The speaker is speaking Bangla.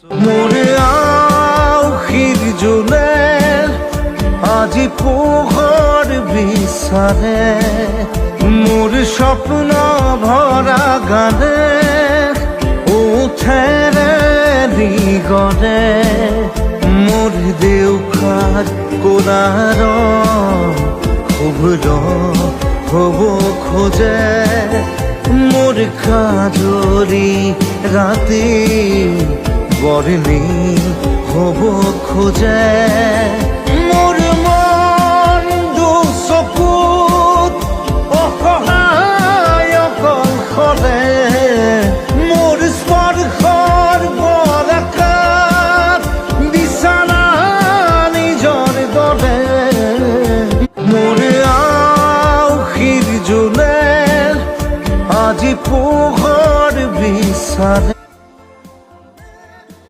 মোরে আউখির জোনে আজি পোহর বিচাৰে মোর স্বপ্ন ভরা গানে উঠেৰে দিগৰে মোর দেউখাৰ কোলাৰ শুভ্র হব খোজে মোর কাজরি রাতে বরণী হব খোজে মোর মন দুচকুত অসহায় অকলশৰে মোর স্পৰ্শৰ বৰকাত বিছানা নিজৰ দৰে মোর আউখিৰ জোনে আজি পোহৰ বিচাৰে।